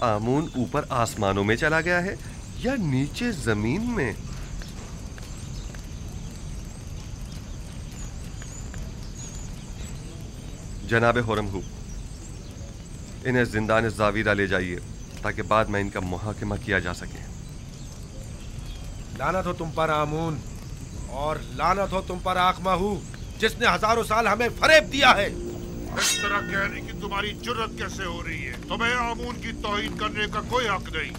आमून ऊपर आसमानों में चला गया है या नीचे जमीन में? जनाबे हुरमहू, इन्हें जिंदान ज़ावीरा ले जाइए ताकि बाद में इनका मुहाकिमा किया जा सके। लानत हो तुम पर आमून, और लानत हो तुम पर आखमाहू, जिसने हजारों साल हमें फरेब दिया है। इस तरह कहने की तुम्हारी जुर्रत कैसे हो रही है? तुम्हें आमून की तौहीन करने का कोई हक नहीं।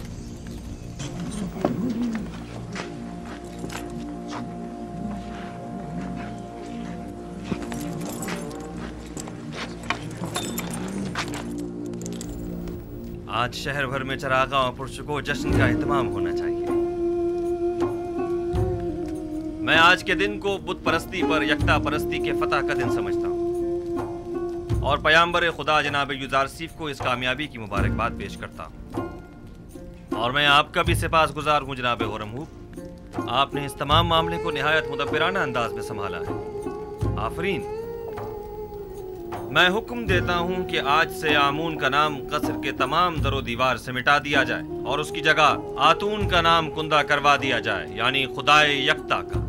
आज शहर भर में चरागा और पुरस्कों जश्न का एहतमाम होना चाहिए। मैं आज के दिन को बुत परस्ती पर यकता परस्ती के फतह का दिन समझता हूँ और पयाम्बर खुदा जनाब युजारसीफ को इस कामयाबी की मुबारकबाद पेश करता हूँ। और मैं आपका भी सिपासगुजार हूँ जनाब हुरमहू, आपने इस तमाम मामले को निहायत मुदब्बिराना अंदाज में संभाला है। आफरीन। मैं हुक्म देता हूँ कि आज से आमून का नाम कसर के तमाम दरो दीवार से मिटा दिया जाए और उसकी जगह आतून का नाम कुंदा करवा दिया जाए, यानी खुदाए यकता का।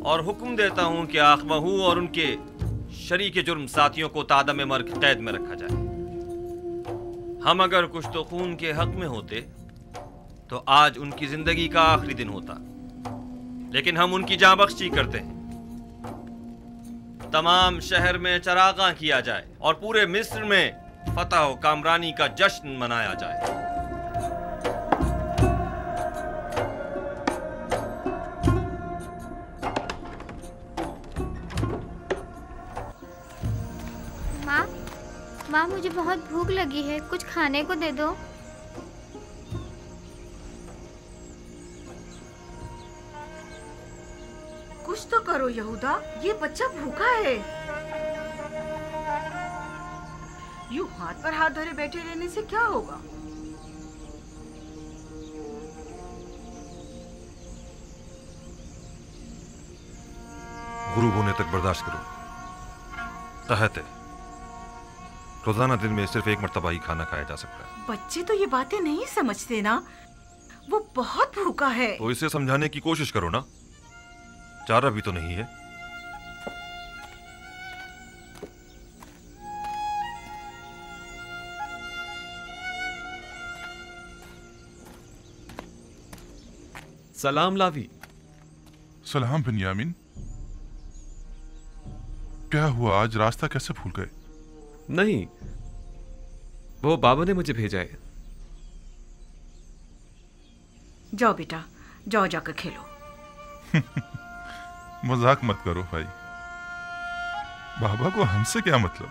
और हुक्म देता हूँ कि आखमहू और उनके शरीके जुर्म साथियों को तादम मर्ग कैद में रखा जाए। हम अगर कुछ तो खून के हक में होते तो आज उनकी जिंदगी का आखिरी दिन होता, लेकिन हम उनकी जांबख्शी करते हैं। तमाम शहर में चरागा किया जाए और पूरे मिस्र में फतह व कामरानी का जश्न मनाया जाए। माँ, मुझे बहुत भूख लगी है, कुछ खाने को दे दो। कुछ तो करो यहूदा, ये बच्चा भूखा है। यूं हाथ पर हाथ धरे बैठे रहने से क्या होगा? गुरूब होने तक बर्दाश्त करो। कहते रोजाना दिन में सिर्फ एक मर्तबा ही खाना खाया जा सकता है। बच्चे तो ये बातें नहीं समझते ना, वो बहुत भूखा है। तो इसे समझाने की कोशिश करो ना, चारा भी तो नहीं है। सलाम लावी। सलाम बिन्यामिन। क्या हुआ, आज रास्ता कैसे भूल गए? नहीं, वो बाबा ने मुझे भेजा है। जाओ बेटा, जाओ जाकर खेलो। मजाक मत करो भाई, बाबा को हमसे क्या मतलब?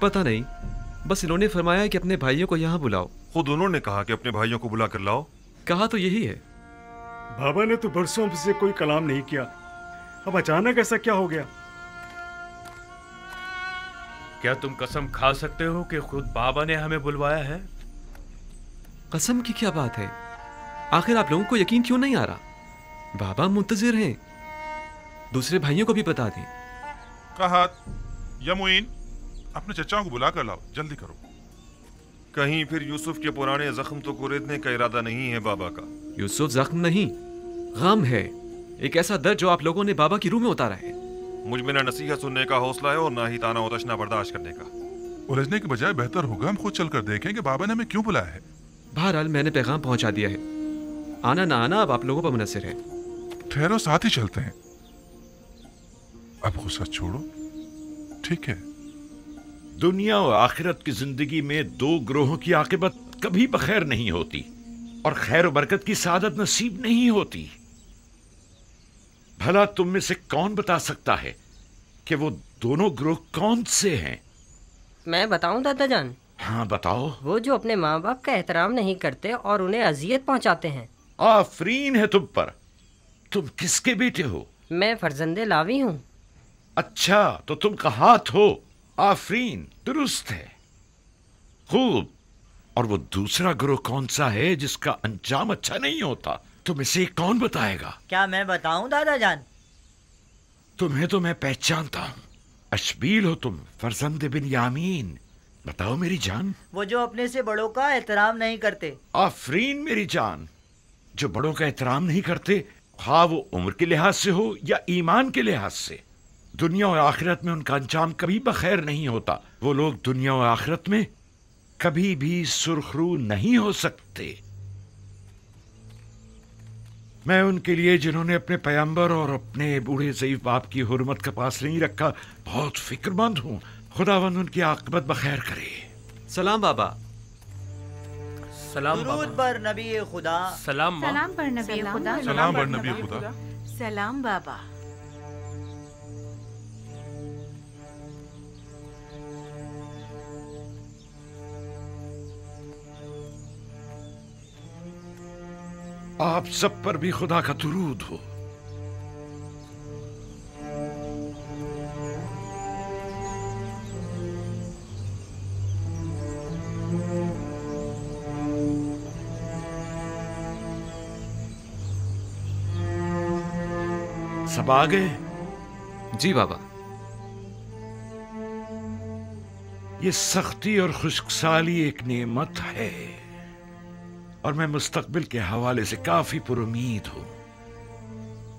पता नहीं, बस इन्होंने फरमाया कि अपने भाइयों को यहाँ बुलाओ। खुद उन्होंने कहा कि अपने भाइयों को बुला कर लाओ। कहा तो यही है। बाबा ने तो बरसों से कोई कलाम नहीं किया, अब अचानक ऐसा क्या हो गया? क्या तुम कसम खा सकते हो कि खुद बाबा ने हमें बुलवाया है? कसम की क्या बात है? आखिर आप लोगों को यकीन क्यों नहीं आ रहा? बाबा मुंतजिर हैं, दूसरे भाइयों को भी बता दें। कहा या मुइन, अपने चचाओं को बुला कर लाओ, जल्दी करो। कहीं फिर यूसुफ के पुराने जख्म तो कुरेदने का इरादा नहीं है बाबा का? यूसुफ जख्म नहीं, गम है, एक ऐसा दर्द जो आप लोगों ने बाबा की रूह में उतारा है। मुझ में ना नसीहत सुनने का हौसला है और ना ही ताना और तशना बर्दाश्त करने का। उलझने के बजाय बेहतर होगा हम खुद चलकर देखें कि बाबा ने हमें क्यों बुलाया है। बहरहाल मैंने पैगाम पहुंचा दिया है, आना ना आना अब आप लोगों पर मुनसिर है। ठहरो, साथ ही चलते हैं। अब गुस्सा छोड़ो, ठीक है? दुनिया और आखिरत की जिंदगी में दो ग्रोहों की आकिबत कभी बखैर नहीं होती और खैर और बरकत की सादत नसीब नहीं होती। भला तुम में से कौन बता सकता है कि वो दोनों ग्रोह कौन से हैं? मैं बताऊं दादा जान? हाँ बताओ। वो जो अपने माँ बाप का एहतराम नहीं करते और उन्हें अजियत पहुंचाते हैं। आफरीन है तुम पर। तुम किसके बेटे हो? मैं फर्जंदे लावी हूँ। अच्छा, तो तुम कहात हो। आफरीन, दुरुस्त है, खूब। और वो दूसरा ग्रोह कौन सा है जिसका अंजाम अच्छा नहीं होता? तुम इसे कौन बताएगा? क्या मैं बताऊं दादा जान? तुम्हें तो मैं पहचानता हूं। अशबील हो तुम, फरजंद बिन यामीन। बताओ मेरी जान। वो जो अपने से बड़ों का एहतराम नहीं करते। आफरीन मेरी जान। जो बड़ों का एहतराम नहीं करते, हाँ वो उम्र के लिहाज से हो या ईमान के लिहाज से, दुनिया और आखिरत में उनका अंजाम कभी बखैर नहीं होता। वो लोग दुनिया और आखिरत में कभी भी सुरखरू नहीं हो सकते। मैं उनके लिए जिन्होंने अपने पैगंबर और अपने बूढ़े ज़ईफ बाप की हुर्मत का पास नहीं रखा बहुत फिक्रमंद हूं। खुदावंद उनकी आक़िबत बखैर करे। सलाम बाबा। सलाम दुरूद पर नबी खुदा। सलाम माँ। सलाम पर नबी खुदा। सलाम पर नबी खुदा। सलाम बाबा। आप सब पर भी खुदा का दुरूद हो। सब आ गए? जी बाबा। ये सख्ती और खुश्कसाली एक नेमत है और मैं मुस्तकबिल के हवाले से काफी पुरुमीद हूं।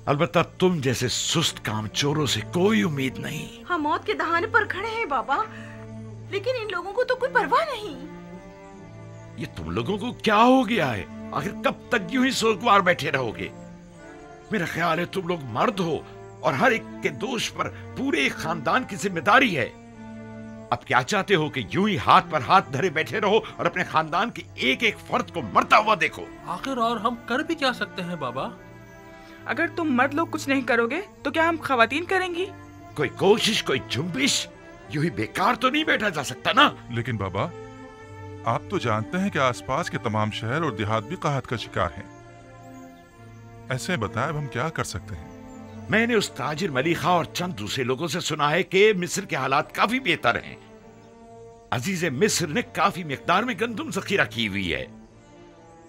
अलबत्ता तुम जैसे सुस्त कामचोरों से कोई उम्मीद नहीं। हम मौत के दहाने पर खड़े हैं बाबा, लेकिन इन लोगों को तो कोई परवाह नहीं। ये तुम लोगों को क्या हो गया है? आखिर कब तक यूं ही सोगवार बैठे रहोगे? मेरा ख्याल है तुम लोग मर्द हो और हर एक के दोष पर पूरे खानदान की जिम्मेदारी है। अब क्या चाहते हो कि यूं ही हाथ पर हाथ धरे बैठे रहो और अपने खानदान के एक एक फर्द को मरता हुआ देखो? आखिर और हम कर भी क्या सकते हैं बाबा? अगर तुम मर्द लोग कुछ नहीं करोगे तो क्या हम खवातीन करेंगी? कोई कोशिश, कोई जुम्बिश, यूं ही बेकार तो नहीं बैठा जा सकता ना। लेकिन बाबा, आप तो जानते हैं कि आसपास के तमाम शहर और देहात भी काहत का शिकार हैं। ऐसे बताएं अब हम क्या कर सकते हैं? मैंने उस ताजिर मलिखा और चंद दूसरे लोगों से सुना है कि मिस्र के हालात काफी बेहतर हैं। अजीज मिस्र ने काफी मिकदार में गंदुम जखीरा की हुई है।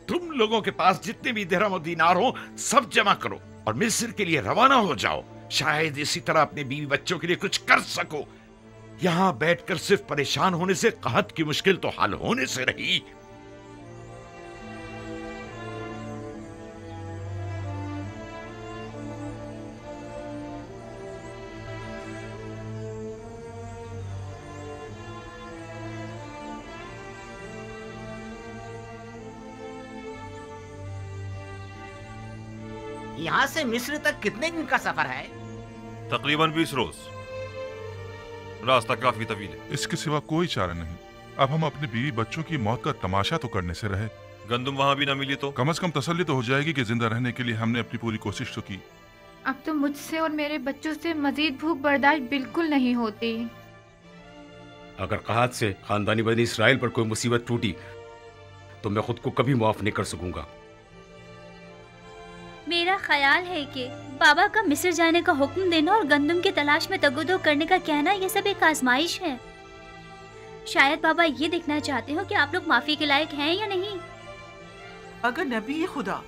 तुम लोगों के पास जितने भी दिरहम और दीनार हो सब जमा करो और मिस्र के लिए रवाना हो जाओ। शायद इसी तरह अपने बीवी बच्चों के लिए कुछ कर सको। यहां बैठकर सिर्फ परेशान होने से कहत की मुश्किल तो हल होने से रही। यहाँ से मिस्र तक कितने दिन का सफर है? तकरीबन 20 रोज। रास्ता काफी तवील है। इसके सिवा कोई चारा नहीं। अब हम अपने बीवी बच्चों की मौत का तमाशा तो करने से रहे। गंदुम वहां भी ना मिली तो कम से कम तसल्ली तो हो जाएगी कि जिंदा रहने के लिए हमने अपनी पूरी कोशिश तो की। अब तो मुझसे और मेरे बच्चों से मजीद भूख बर्दाश्त बिल्कुल नहीं होती। अगर कहत से खानदानी बनी इसराइल पर कोई मुसीबत टूटी तो मैं खुद को कभी माफ नहीं कर सकूंगा। मेरा ख्याल है कि बाबा का मिस्र जाने का हुक्म देना और गंदम की तलाश में तगोदो करने का कहना ये सब एक आजमाइश है। शायद बाबा ये देखना चाहते हो कि आप लोग माफी के लायक हैं या नहीं। अगर नबी खुदा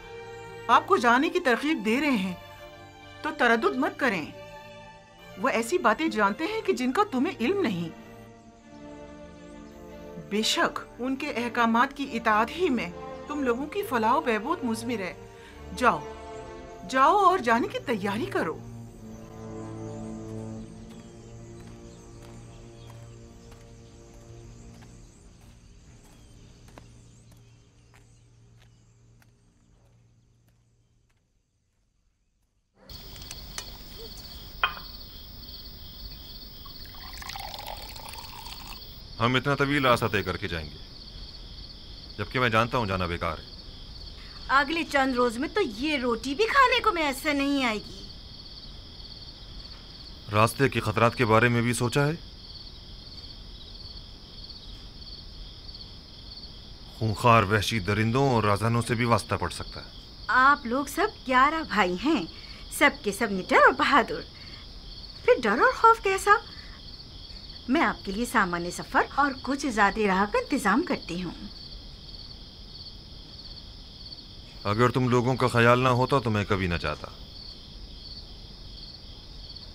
आपको जाने की तरकीब दे रहे हैं तो तरद्दुद मत करें। वो ऐसी बातें जानते हैं कि जिनका तुम्हें इल्म नहीं। बेशक उनके अहकामात की इताअत ही में तुम लोगों की फलाह व बहबूद मुज़मिर है। जाओ जाओ और जाने की तैयारी करो। हम इतना तवील रास्ता तय करके जाएंगे, जबकि मैं जानता हूं जाना बेकार है। अगले चंद रोज में तो ये रोटी भी खाने को मैसर नहीं आएगी। रास्ते के खतरात के बारे में भी सोचा है? खूंखार वहशी दरिंदों और राजानों से भी वास्ता पड़ सकता है। आप लोग सब 11 भाई हैं, सब के सब निडर और बहादुर। फिर डर और खौफ कैसा? मैं आपके लिए सामान्य सफर और कुछ ज्यादा राह का इंतजाम करती हूँ। अगर तुम लोगों का ख्याल ना होता तो मैं कभी ना चाहता।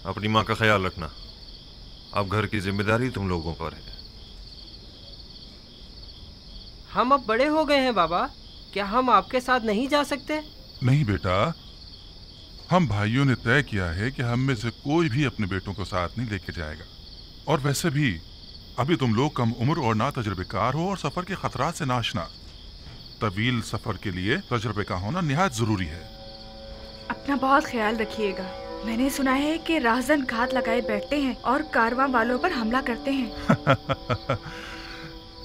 अपनी माँ का ख्याल रखना। अब घर की जिम्मेदारी तुम लोगों पर है। हम अब बड़े हो गए हैं बाबा, क्या हम आपके साथ नहीं जा सकते? नहीं बेटा, हम भाइयों ने तय किया है कि हम में से कोई भी अपने बेटों को साथ नहीं लेके जाएगा। और वैसे भी अभी तुम लोग कम उम्र और ना तजुर्बेकार हो और सफर के खतरात से नाशना। तवील सफर के लिए तजुर्बे का होना निहायत जरूरी है। अपना बहुत ख्याल रखिएगा। मैंने सुना है कि राहजन घात लगाए बैठते हैं और कारवां वालों पर हमला करते हैं।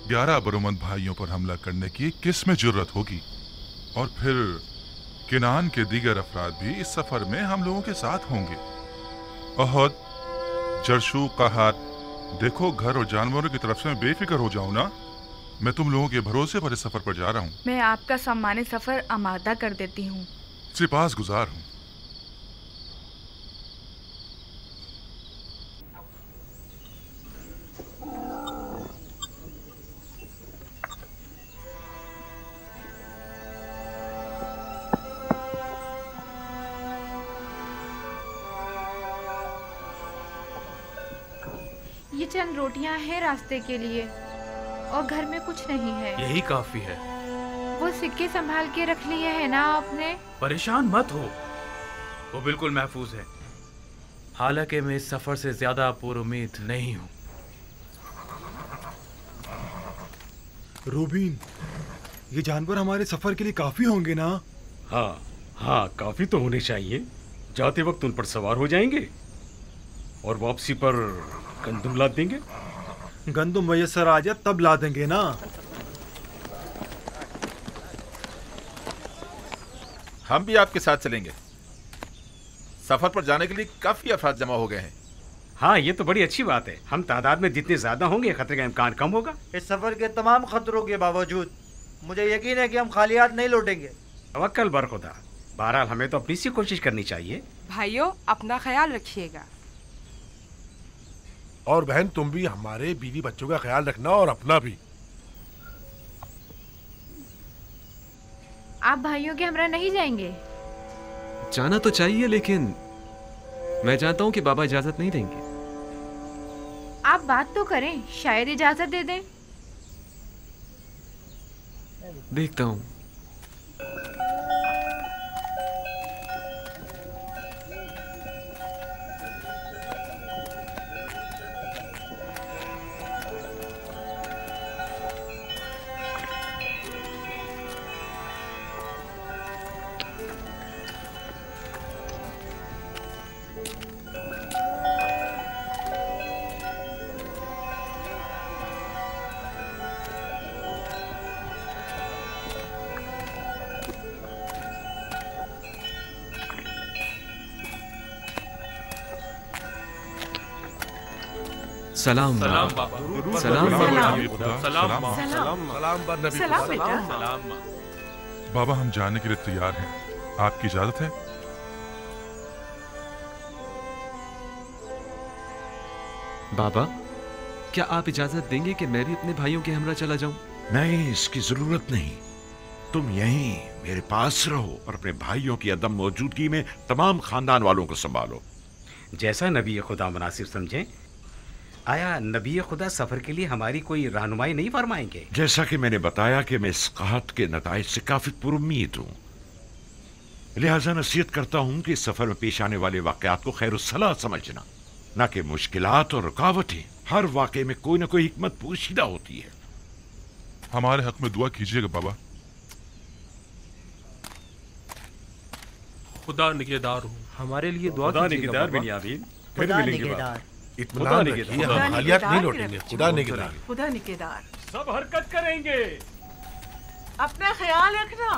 11 बरोमंद भाइयों पर हमला करने की किस में जुर्रत होगी? और फिर किनान के दीगर अफराद भी इस सफर में हम लोगों के साथ होंगे। अहद, जरशु, कहात, देखो घर और जानवरों की तरफ से मैं बेफिक्र हो जाऊं ना। मैं तुम लोगों के भरोसे पर इस सफर पर जा रहा हूँ। मैं आपका सम्मानित सफर आमादा कर देती हूँ। सिपास गुजार हूँ। ये चंद रोटियां हैं रास्ते के लिए और घर में कुछ नहीं है। यही काफी है। वो सिक्के संभाल के रख लिए है ना आपने? परेशान मत हो, वो बिल्कुल महफूज है। हालांकि मैं इस सफर से ज्यादा पुरुमीद नहीं हूँ। रूबीन, ये जानवर हमारे सफर के लिए काफी होंगे ना? हाँ हाँ, काफी तो होने चाहिए। जाते वक्त उन पर सवार हो जाएंगे और वापसी पर गंदुम ला देंगे। गंदुम मैसर आ जाए तब ला देंगे ना। हम भी आपके साथ चलेंगे। सफर पर जाने के लिए काफी अफराद जमा हो गए हैं। हाँ, ये तो बड़ी अच्छी बात है। हम तादाद में जितने ज्यादा होंगे खतरे का इम्कान कम होगा। इस सफर के तमाम खतरों के बावजूद मुझे यकीन है कि हम खाली हाथ नहीं लौटेंगे। तवक्कल बर खुदा। बहरहाल हमें तो अपनी सी कोशिश करनी चाहिए। भाइयों, अपना ख्याल रखिएगा। और बहन, तुम भी हमारे बीवी बच्चों का ख्याल रखना और अपना भी। आप भाइयों के हमरा नहीं जाएंगे? जाना तो चाहिए, लेकिन मैं जानता हूं कि बाबा इजाजत नहीं देंगे। आप बात तो करें, शायद इजाजत दे दें। देखता हूं। सलाम सलाम बाबा। सलाम सलाम बेटा। बाबा, हम जाने के लिए तैयार हैं। आपकी इजाजत है? बाबा, क्या आप इजाजत देंगे कि मैं भी अपने भाइयों के हमरा चला जाऊं? नहीं, इसकी जरूरत नहीं। तुम यहीं मेरे पास रहो और अपने भाइयों की अदम मौजूदगी में तमाम खानदान वालों को संभालो। जैसा नबी खुदा मुनासिब समझे। आया नबी खुदा सफर के लिए हमारी कोई रहनुमाई नहीं फरमाएंगे? जैसा कि मैंने बताया कि मैं इस कहत के नताइज से काफी पुरुम्मीद हूँ, लिहाजा नसीहत करता हूँ कि इस सफर में पेश आने वाले वाकयात को खैरुस्सलाह समझना, न कि मुश्किलात और रुकावटें। हर वाकये में कोई न कोई हिकमत पोशीदा होती है। हमारे हक में दुआ कीजिएगा बाबा। खुदा निगहदार हूँ। हमारे लिए दुआ कीजिएगा बिनियामीन। फिर मिलेंगे बाबा। इत्मीनान रखिए, हम खाली हाथ नहीं लौटेंगे। खुदा निगहदार। खुदा निगहदार। सब हरकत करेंगे। अपना ख्याल रखना।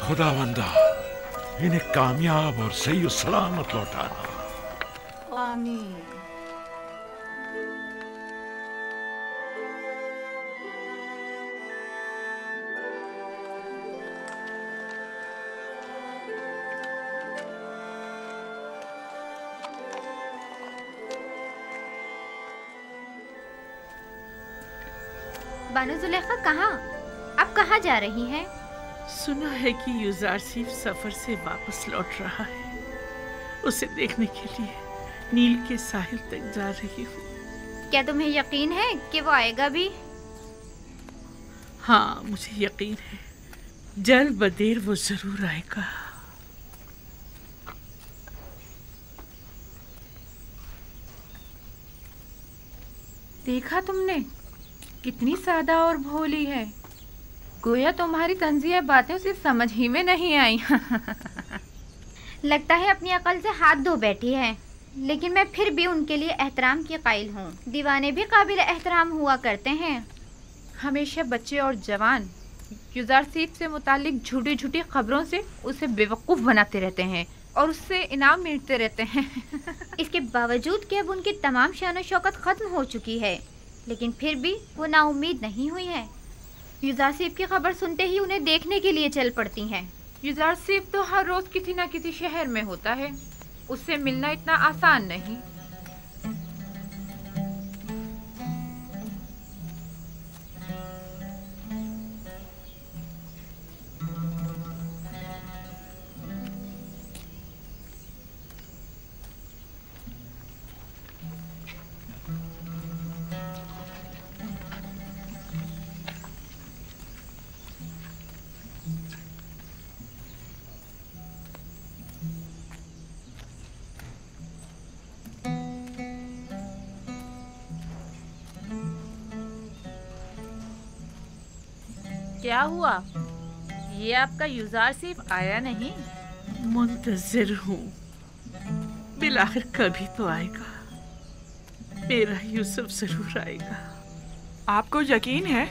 खुदावंदा, इन्हें कामयाब और सही सलामत लौटाना। आमीन। बानो जुलेखा कहाँ? आप कहाँ जा रही हैं? सुना है कि युजारसीफ सफर से वापस लौट रहा है। उसे देखने के लिए नील के साहिल तक जा रही हूँ। क्या तुम्हें यकीन है कि वो आएगा भी? हाँ, मुझे यकीन है, जल्द बदेर वो जरूर आएगा। देखा तुमने, कितनी सादा और भोली है। गोया तुम्हारी तंजिया बातें उसे समझ ही में नहीं आई। लगता है अपनी अकल से हाथ धो बैठी है, लेकिन मैं फिर भी उनके लिए एहतराम की कायल हूँ। दीवाने भी काबिल एहतराम हुआ करते हैं। हमेशा बच्चे और जवान युजारसीफ से मुतालिक झूठी झूठी खबरों से उसे बेवकूफ़ बनाते रहते हैं और उससे इनाम मिलते रहते हैं। इसके बावजूद कि अब उनकी तमाम शान शौकत ख़त्म हो चुकी है, लेकिन फिर भी वो नाउम्मीद नहीं हुई है। युजारसीफ की खबर सुनते ही उन्हें देखने के लिए चल पड़ती हैं। युजारसीफ तो हर रोज़ किसी न किसी शहर में होता है, उससे मिलना इतना आसान नहीं। क्या हुआ? ये आपका युजारसीफ आया नहीं? मुंतजिर हूँ, बिलाखिर कभी तो आएगा। मेरा यूसुफ जरूर आएगा। आपको यकीन है?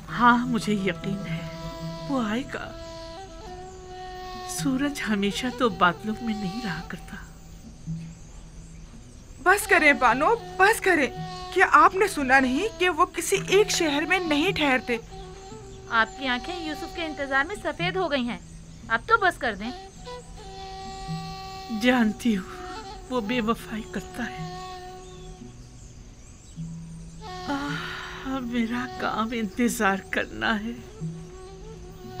हाँ, मुझे यकीन है, वो आएगा। सूरज हमेशा तो बादलों में नहीं रहा करता। बस करें बानो, बस करें। क्या आपने सुना नहीं कि वो किसी एक शहर में नहीं ठहरते? आपकी आंखें यूसुफ के इंतजार में सफेद हो गई हैं। अब तो बस कर दें। जानती हूँ वो बेवफाई करता है। अब मेरा काम इंतजार करना है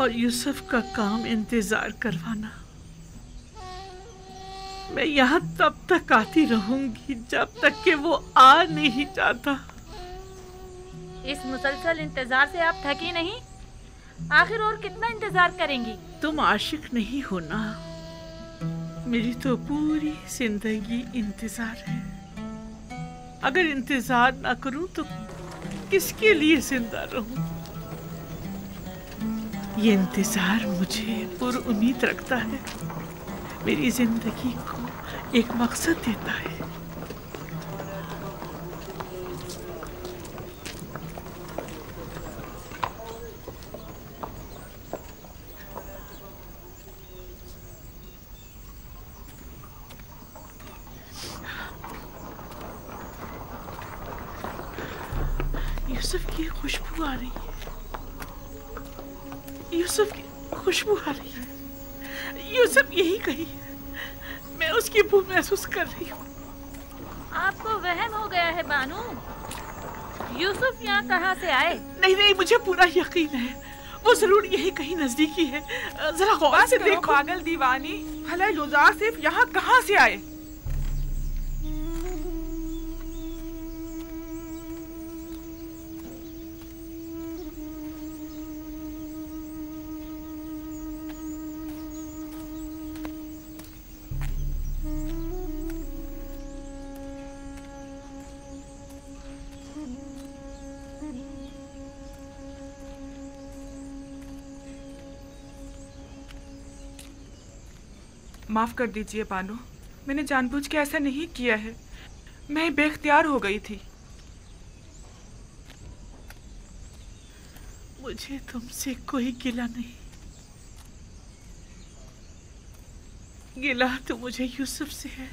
और यूसुफ का काम इंतजार करवाना। मैं यहाँ तब तक आती रहूंगी जब तक कि वो आ नहीं जाता। इस मुसलसल इंतजार से आप थकी नहीं? आखिर और कितना इंतजार करेंगी? तुम आशिक नहीं हो ना? मेरी तो पूरी जिंदगी इंतजार है। अगर इंतजार ना करूं तो किसके लिए जिंदा रहूं? ये इंतजार मुझे पुरुम्मीद रखता है, मेरी जिंदगी को एक मकसद देता है। यूसुफ की खुशबू आ रही है। यूसुफ की खुशबू आ रही है। यूसुफ यही कही है। मैं उसकी बू महसूस कर रही हूँ। आपको वहम हो गया है बानू। यूसुफ यहाँ कहाँ से आए? नहीं नहीं, मुझे पूरा यकीन है, वो जरूर यही कहीं नजदीकी है। जरा गौर से देखो। पागल दीवानी, भला युजारसीफ यहाँ कहाँ से आए? माफ कर दीजिए बानो, मैंने जानबूझ के ऐसा नहीं किया है। मैं बेख्तियार हो गई थी। मुझे तुमसे कोई गिला नहीं। गिला तो मुझे यूसुफ से है।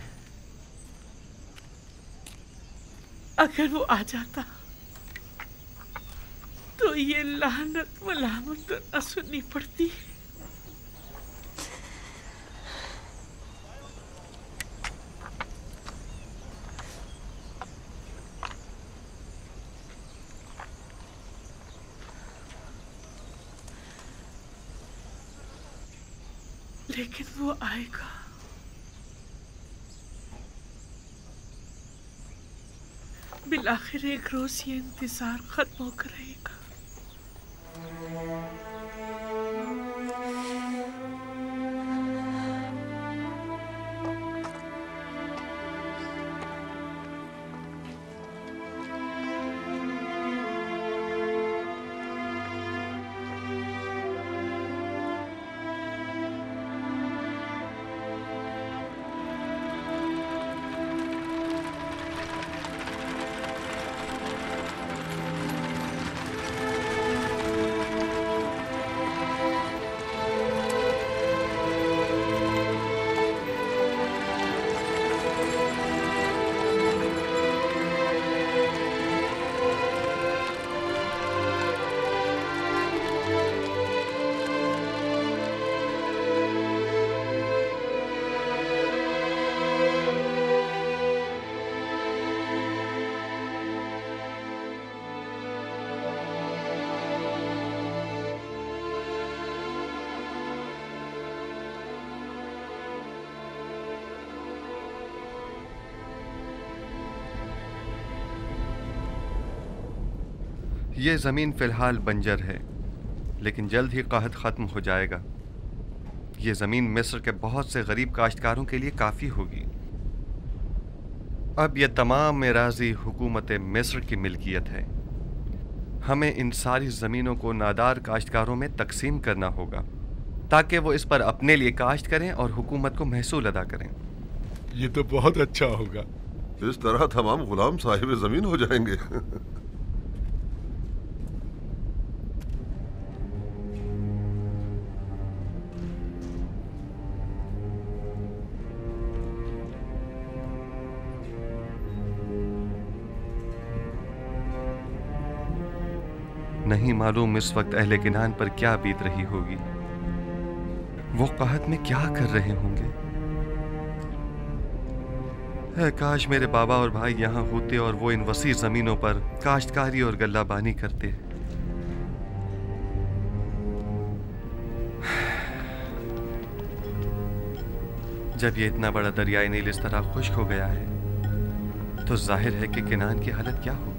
अगर वो आ जाता तो ये लानत मलामत तो न सुननी पड़ती। लेकिन वो आएगा। बिलाखिर एक रोज ये इंतजार खत्म होकर रहेगा। ये ज़मीन फ़िलहाल बंजर है, लेकिन जल्द ही कहत ख़त्म हो जाएगा। ये ज़मीन मिस्र के बहुत से गरीब काश्तकारों के लिए काफ़ी होगी। अब ये तमाम एराज़ी हुकूमत मिस्र की मिल्कियत है। हमें इन सारी ज़मीनों को नादार काश्तकारों में तकसीम करना होगा ताकि वो इस पर अपने लिए काश्त करें और हुकूमत को महसूल अदा करें। ये तो बहुत अच्छा होगा। इस तरह तमाम गुलाम साहिब ज़मीन हो जाएंगे। नहीं मालूम इस वक्त अहले किनान पर क्या बीत रही होगी। वो कहत में क्या कर रहे होंगे। है काश मेरे बाबा और भाई यहाँ होते और वो इन वसी जमीनों पर काश्तकारी और गल्लाबानी करते। जब ये इतना बड़ा दरियाई नील इस तरह खुश्क हो गया है तो जाहिर है कि किनान की हालत क्या होगी।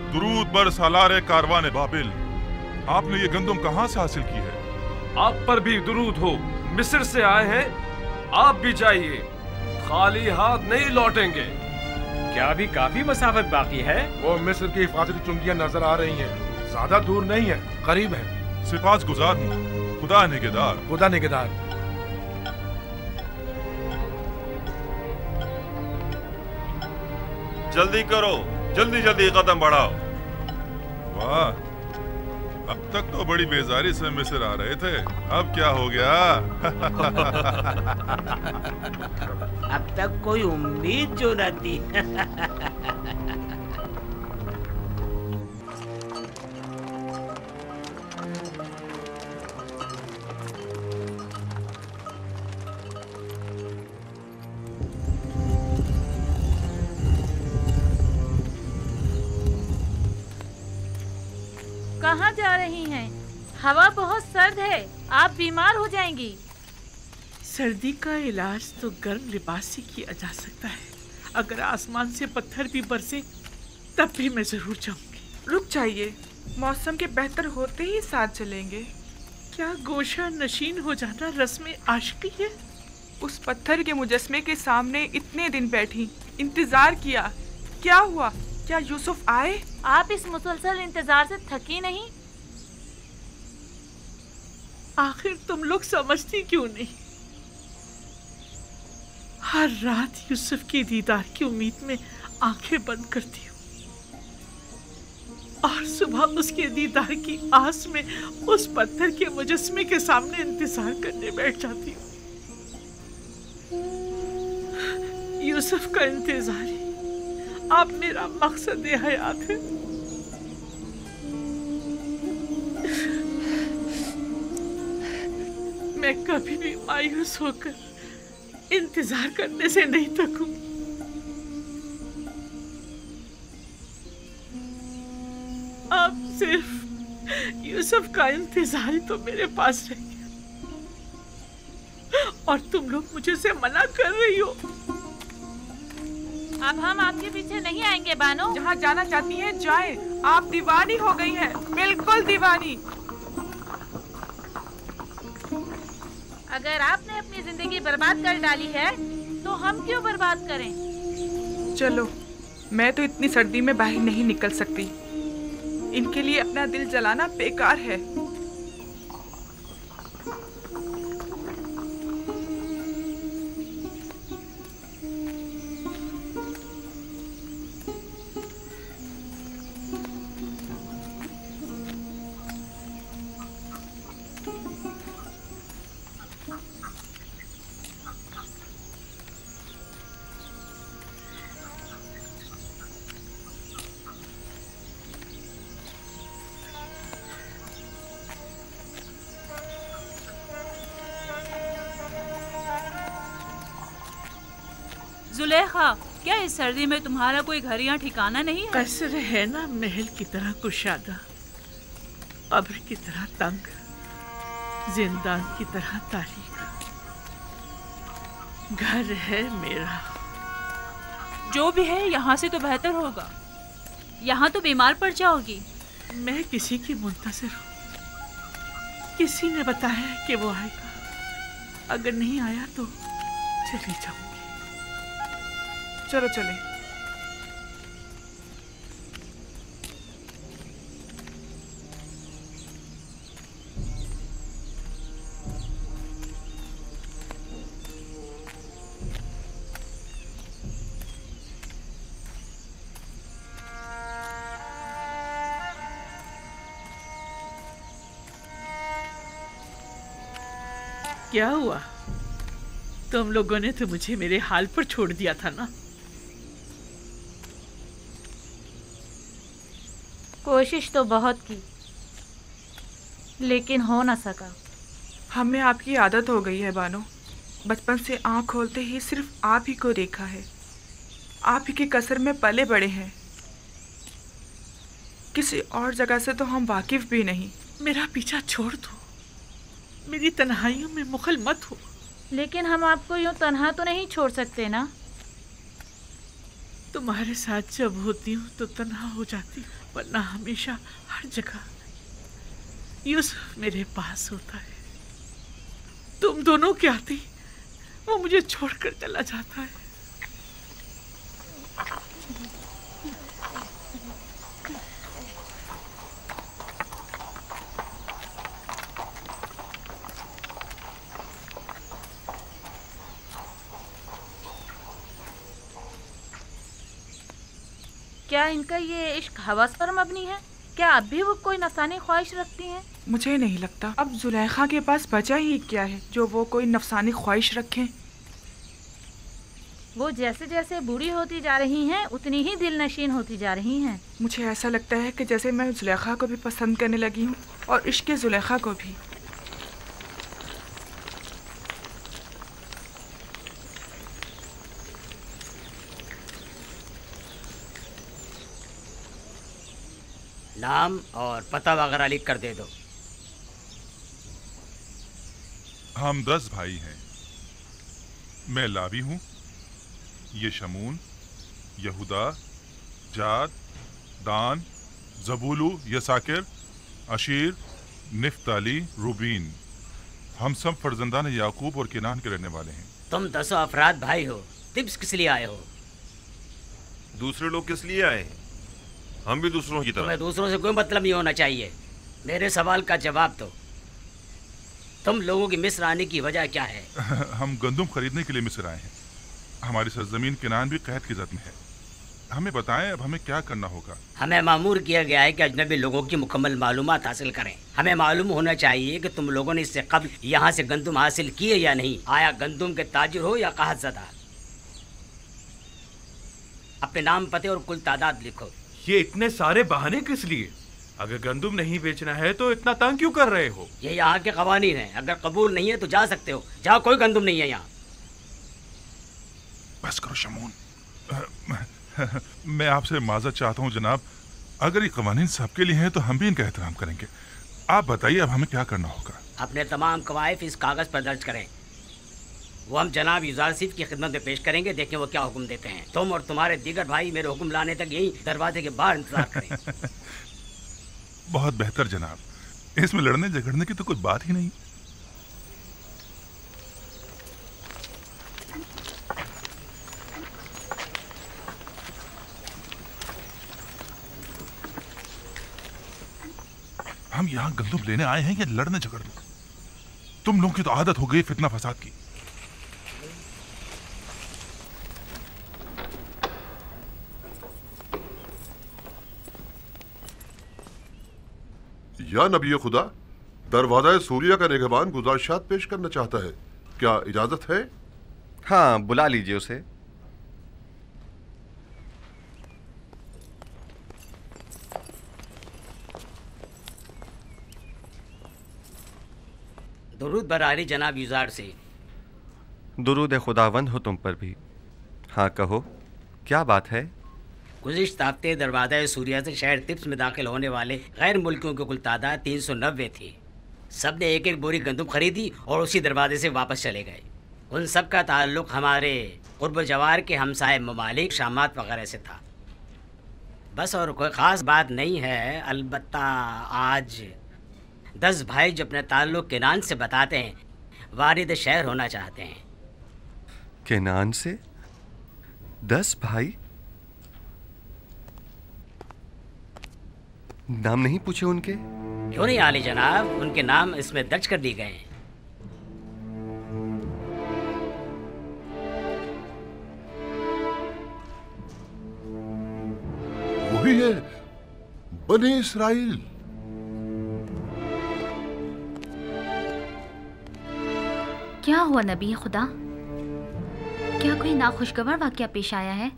दुरूद बर सालारे कारवाने बाबिल, आपने ये गंदम कहाँ से हासिल की है? आप पर भी दुरूद हो। मिस्र से आए हैं, आप भी जाइए, खाली हाथ नहीं लौटेंगे। क्या अभी काफी मसाफत बाकी है? वो मिस्र की हिफाजती चुंगियां नजर आ रही हैं, ज्यादा दूर नहीं है, करीब है। सिपास गुजार हूँ, खुदा निगहदार। खुदा निगहदार। जल्दी करो, जल्दी जल्दी कदम बढ़ाओ। वाह, अब तक तो बड़ी बेजारी से मिस्र आ रहे थे, अब क्या हो गया? अब तक कोई उम्मीद जो न थी। कहाँ जा रही हैं? हवा बहुत सर्द है, आप बीमार हो जाएंगी। सर्दी का इलाज तो गर्म लिबास से किया जा सकता है। अगर आसमान से पत्थर भी बरसे तब भी मैं जरूर जाऊंगी। रुक जाइए, मौसम के बेहतर होते ही साथ चलेंगे। क्या गोशा नशीन हो जाना रस्म आशिकी है? उस पत्थर के मुजस्मे के सामने इतने दिन बैठी, इंतजार किया, क्या हुआ? क्या यूसुफ आए? आप इस मुसलसल इंतजार से थकी नहीं? आखिर तुम लोग समझती क्यों नहीं? हर रात यूसुफ की दीदार की उम्मीद में आंखें बंद करती हूँ और सुबह उसके दीदार की आस में उस पत्थर के मुजस्मे के सामने इंतजार करने बैठ जाती हूँ। यूसुफ का इंतजार ही अब मेरा मकसद हयात है। मैं कभी भी मायूस होकर इंतजार करने से नहीं थकूं। अब सिर्फ यूसुफ का इंतजार ही तो मेरे पास रह गया और तुम लोग मुझे से मना कर रही हो। अब हम आपके पीछे नहीं आएंगे बानो। जहाँ जाना चाहती हैं जाएं। आप दीवानी हो गई हैं, बिल्कुल दीवानी। अगर आपने अपनी जिंदगी बर्बाद कर डाली है तो हम क्यों बर्बाद करें? चलो, मैं तो इतनी सर्दी में बाहर नहीं निकल सकती। इनके लिए अपना दिल जलाना बेकार है। जुलेखा, क्या इस सर्दी में तुम्हारा कोई घर या ठिकाना नहीं है? कसर है ना महल की तरह कुशादा, कब्र की तरह तंग, जिंदान की तरह तारीक। घर है मेरा। जो भी है यहाँ से तो बेहतर होगा। यहाँ तो बीमार पड़ जाओगी। मैं किसी की मुंतज़िर हूँ। किसी ने बताया कि वो आएगा। अगर नहीं आया तो चली जाऊंगी। चलो चले। क्या हुआ? तुम लोगों ने तो मुझे मेरे हाल पर छोड़ दिया था ना। कोशिश तो बहुत की, लेकिन हो ना सका। हमें आपकी आदत हो गई है बानो। बचपन से आँख खोलते ही सिर्फ आप ही को देखा है। आप ही के कसर में पले बड़े हैं। किसी और जगह से तो हम वाकिफ भी नहीं। मेरा पीछा छोड़ दो। मेरी तन्हाइयों में मुखल मत हो। लेकिन हम आपको यूं तन्हा तो नहीं छोड़ सकते ना। तुम्हारे साथ जब होती हूँ तो तन्हा हो जाती हूँ, वरना हमेशा हर जगह यूसुफ मेरे पास होता है। तुम दोनों के आते वो मुझे छोड़कर चला जाता है। क्या इनका ये इश्क हवस पर मबनी है? क्या अब भी वो कोई नफसानी ख्वाहिश रखती हैं? मुझे नहीं लगता। अब जुलेखा के पास बचा ही क्या है जो वो कोई नफसानी ख्वाहिश रखें। वो जैसे जैसे बूढ़ी होती जा रही हैं उतनी ही दिल नशीन होती जा रही हैं। मुझे ऐसा लगता है कि जैसे मैं जुलेखा को भी पसंद करने लगी हूँ और इश्क जुलेखा को भी। नाम और पता वगैरह लिख कर दे दो। हम 10 भाई हैं। मैं लावी हूँ। ये शमून, यहूदा, जाद, दान, जबूलू, यसाकिर, अशीर, निफ्ताली, रूबीन। हम सब फर्जंदान याकूब और किनान के रहने वाले हैं। तुम 10 अफराद भाई हो। तिब्स किस लिए आए हो? दूसरे लोग किस लिए आए हैं? हम भी दूसरों की तरह। तुम्हें दूसरों से कोई मतलब नहीं होना चाहिए। मेरे सवाल का जवाब दो। तुम लोगों की मिस्र आने की वजह क्या है? हम गंदुम खरीदने के लिए मिस्र आए हैं। हमारी सरजमीन किनान भी कैद की जद में है। हमें बताएं अब हमें क्या करना होगा। हमें मामूर किया गया है कि अजनबी लोगों की मुकम्मल मालूमात हासिल करें। हमें मालूम होना चाहिए कि तुम लोगों ने इससे कब्ल यहाँ से गंदुम हासिल किए या नहीं। आया गंदुम के ताजिर हो या काहतज़दा। अपने नाम, पते और कुल तादाद लिखो। ये इतने सारे बहाने किस लिए? अगर गंदुम नहीं बेचना है तो इतना तंग क्यों कर रहे हो? ये यहाँ के कवानीन हैं। अगर कबूल नहीं है तो जा सकते हो। जाओ, कोई गंदुम नहीं है यहाँ। बस करो शमून। मैं आपसे माजरत चाहता हूँ जनाब। अगर ये कवानीन सबके लिए हैं तो हम भी इनका एहतराम करेंगे। आप बताइए अब हमें क्या करना होगा। अपने तमाम कवायद इस कागज पर दर्ज करें। वो हम जनाब यूजारसीफ की खिदमत में पेश करेंगे। देखें वो क्या हुक्म देते हैं। तुम और तुम्हारे दीगर भाई मेरे हुक्म लाने तक यही दरवाजे के बाहर इंतजार करें। बहुत बेहतर जनाब। इसमें लड़ने झगड़ने की तो कोई बात ही नहीं। हम यहाँ गंदुम लेने आए हैं या लड़ने झगड़ने? तुम लोगों की तो आदत हो गई फितना फसाद की। या नबी खुदा, दरवाजा सूरिया का निगहबान गुजारिशात पेश करना चाहता है। क्या इजाजत है? हाँ, बुला लीजिए उसे। दुरूद बरारी जनाब यूजार से। दुरूद खुदावंद हो तुम पर भी। हाँ कहो, क्या बात है? गुज़िश्ता हफ्ते दरवाज़ा सूरिया से शहर तिब्स में दाखिल होने वाले गैर मुल्कियों की कुल तादाद 390 थी। सब ने एक एक बोरी गंदुम खरीदी और उसी दरवाजे से वापस चले गए। उन सब का ताल्लुक़ हमारे क़ुर्ब जवार के हमसाए ममालिक शामात वगैरह से था। बस और कोई ख़ास बात नहीं है। अलबत्ता आज 10 भाई जो अपने ताल्लुक़ केनान से बताते हैं वारिद शहर होना चाहते हैं। केनान से 10 भाई? नाम नहीं पूछे उनके? क्यों नहीं आली जनाब, उनके नाम इसमें दर्ज कर दिए गए हैं। वही है, बने इस्राइल। क्या हुआ नबी खुदा? क्या कोई नाखुशगवार वाकया पेश आया है?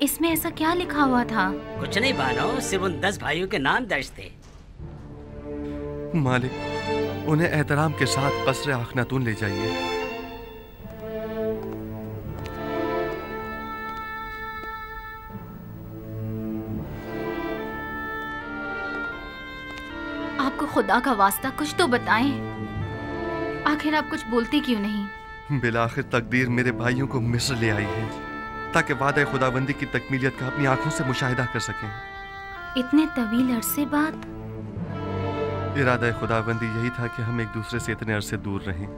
इसमें ऐसा क्या लिखा हुआ था? कुछ नहीं बानो, सिर्फ उन 10 भाइयों के नाम दर्ज थे। मालिक, उन्हें एहतराम के साथ कसरे आखनातून ले जाइए। आपको खुदा का वास्ता कुछ तो बताएं। आखिर आप कुछ बोलते क्यों नहीं? बिलाखिर तकदीर मेरे भाइयों को मिस्र ले आई है ताकि वादा खुदाबंदी की तकमीलियत का अपनी आंखों से मुशाहिदा कर सकें। इतने तवील अरसे बाद? इरादा खुदाबंदी यही था कि हम एक दूसरे से इतने अरसे दूर रहें।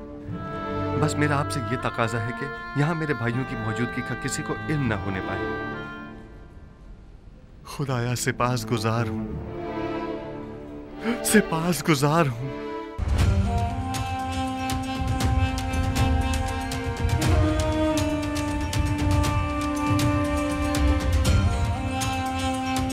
बस मेरा आपसे ये तकाजा है कि यहाँ मेरे भाइयों की मौजूदगी का किसी को इल्म न होने पाए। खुदाया सिपास गुजार हूँ, सिपास गुजार हूँ।